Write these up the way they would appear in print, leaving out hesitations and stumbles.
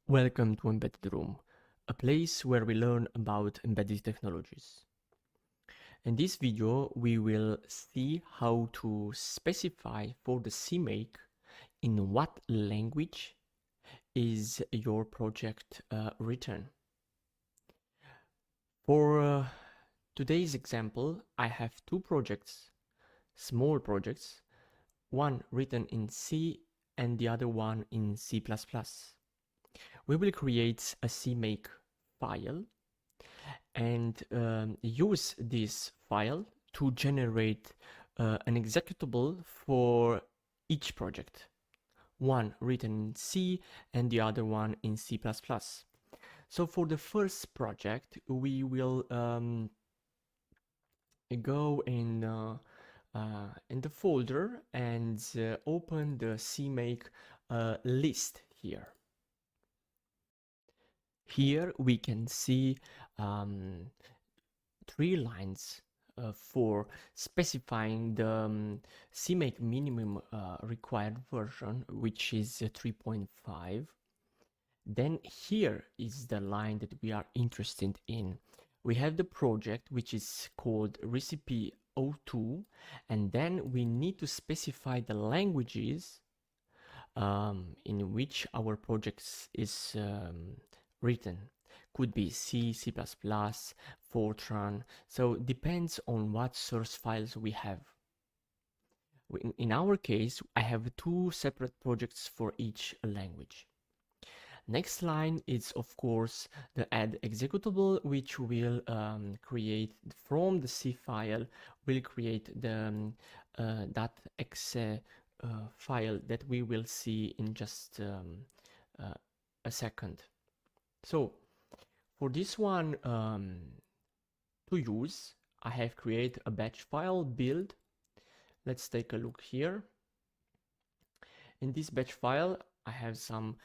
Welcome to EmbeddedRoom, a place where we learn about embedded technologies. In this video, we will see how to specify for the CMake in what language is your project written. For today's example, I have two projects, small projects, one written in C and the other one in C++. We will create a CMake file and use this file to generate an executable for each project. One written in C and the other one in C++. So for the first project, we will go in the folder and open the CMake list here. Here we can see 3 lines for specifying the CMake minimum required version, which is 3.5. Then here is the line that we are interested in. We have the project, which is called recipe 02, and then we need to specify the languages in which our project is written. Could be C, C++, Fortran, so depends on what source files we have. In our case, I have 2 separate projects for each language. Next line is of course the add executable, which will create from the C file, will create the .exe file that we will see in just a second. So for this one to use, I have created a batch file build. Let's take a look here. In this batch file, I have some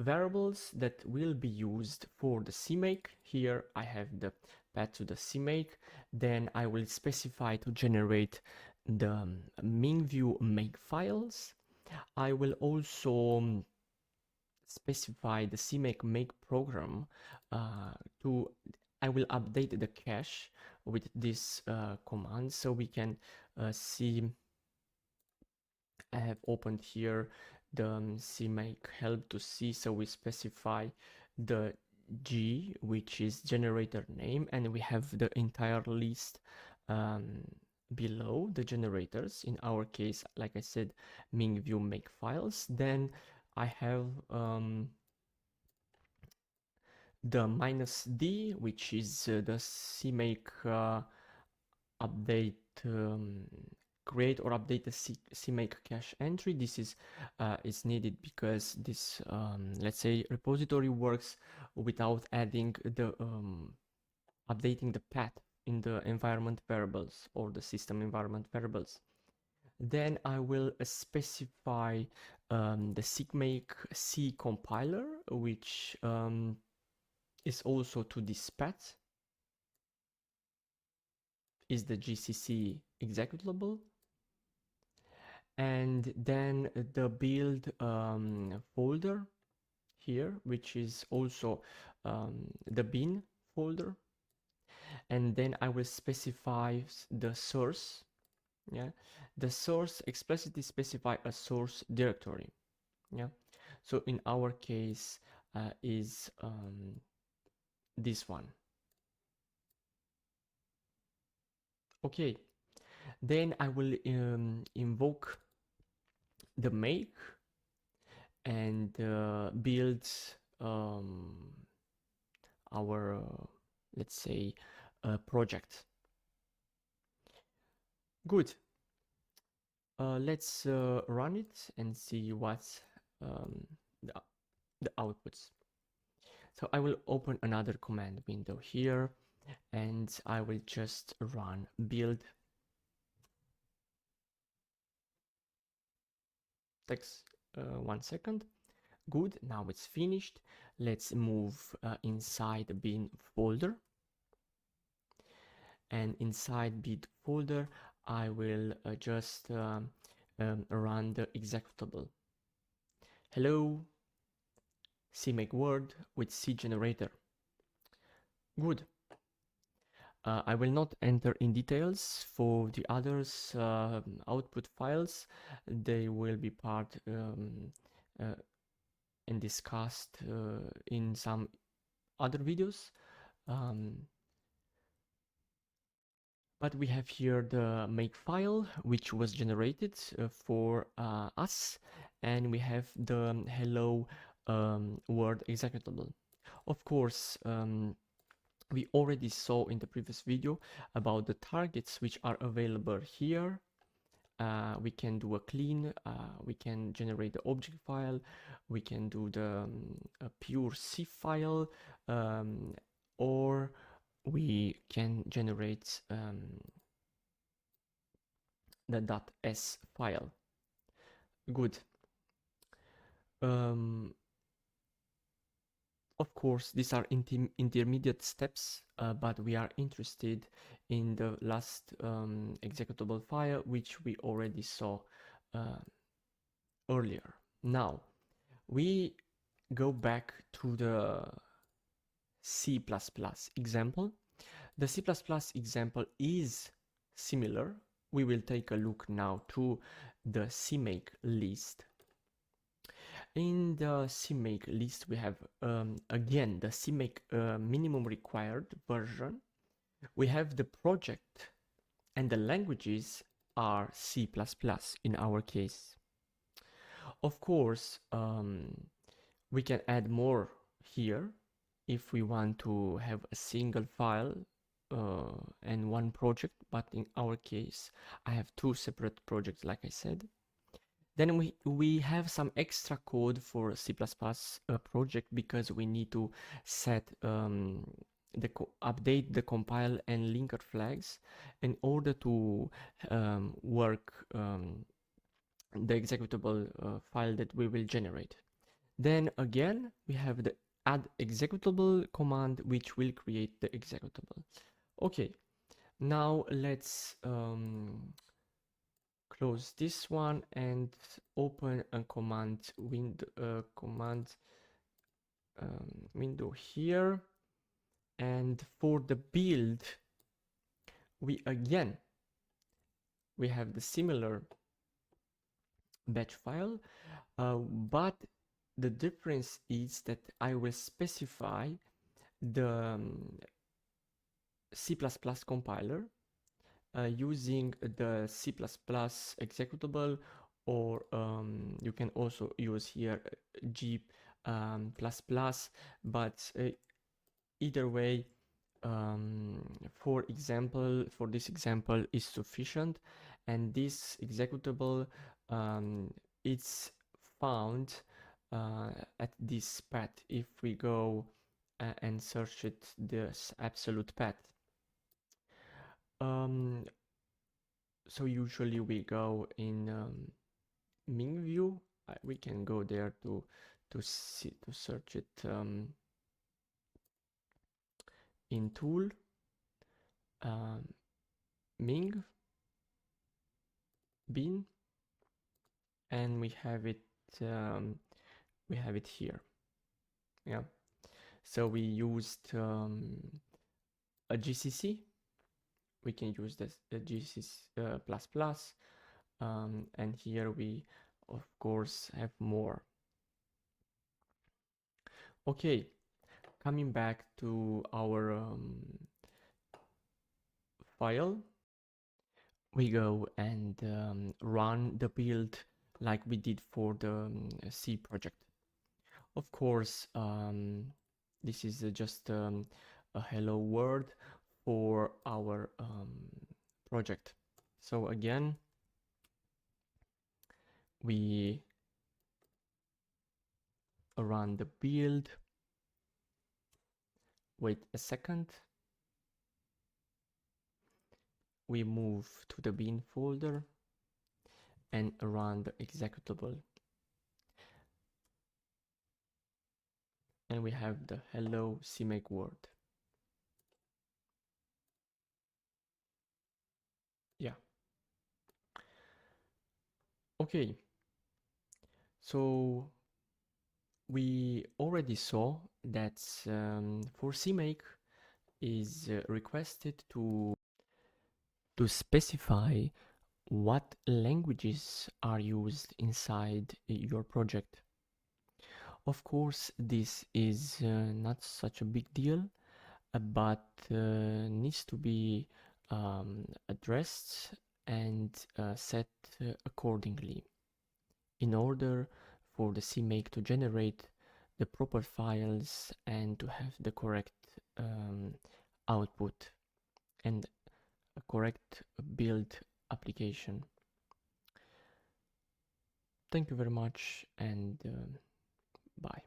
variables that will be used for the CMake. Here I have the path to the CMake. Then I will specify to generate the Minview Makefiles. I will also specify the CMake make program I will update the cache with this command, so we can see. I have opened here the CMake help to see, so we specify the G, which is generator name, and we have the entire list below the generators. In our case, like I said, Minview Makefiles. Then I have the -d, which is the CMake update, create or update the CMake cache entry. This is needed because this let's say repository works without adding the updating the path in the environment variables or the system environment variables. Then I will specify the CMake C compiler, which is also to this path, is the GCC executable. And then the build folder here, which is also the bin folder. And then I will specify the source. Yeah, the source explicitly specify a source directory. Yeah, so in our case is this one. Okay, then I will invoke the make and build our let's say project. Good. Let's run it and see what's the outputs. So I will open another command window here and I will just run build. Takes 1 second. Good, now it's finished. Let's move inside the bin folder. And inside bin folder, I will just run the executable. Hello, CMake Word with C generator. Good. I will not enter in details for the others output files. They will be part uh, and discussed in some other videos. But we have here the make file, which was generated for us, and we have the hello word executable. Of course, we already saw in the previous video about the targets which are available here. We can do a clean, we can generate the object file, we can do the a pure C file, or we can generate the .s file. Good. Of course, these are intermediate steps, but we are interested in the last executable file, which we already saw earlier. Now, we go back to the C++ example. The C++ example is similar. We will take a look now to the CMake list. In the CMake list, we have again the CMake minimum required version. We have the project, and the languages are C++ in our case. Of course, we can add more here if we want to have a single file and one project, but in our case, I have two separate projects, like I said. Then we have some extra code for C++ project because we need to set update the compile and linker flags in order to work the executable file that we will generate. Then again, we have the add executable command, which will create the executable. Okay, now let's close this one and open a command window here. And for the build, we have the similar batch file, but the difference is that I will specify the C++ compiler using the C++ executable, or you can also use here G++, but either way, for this example is sufficient, and this executable it's found at this path. If we go and search it, this absolute path. So usually we go in Ming view. We can go there to search it in tool, Ming bin, and we have it here. Yeah, so we used a GCC. We can use this GCC ++, and here we of course have more. Okay, coming back to our file, we go and run the build like we did for the C project. Of course, this is just a hello world for our project. So again, we run the build, wait a second, we move to the bin folder and run the executable, and we have the hello CMake word. Yeah. Okay, so we already saw that for CMake is requested to specify what languages are used inside your project. Of course, this is not such a big deal, but needs to be addressed and set accordingly in order for the CMake to generate the proper files and to have the correct output and a correct build application. Thank you very much, and bye.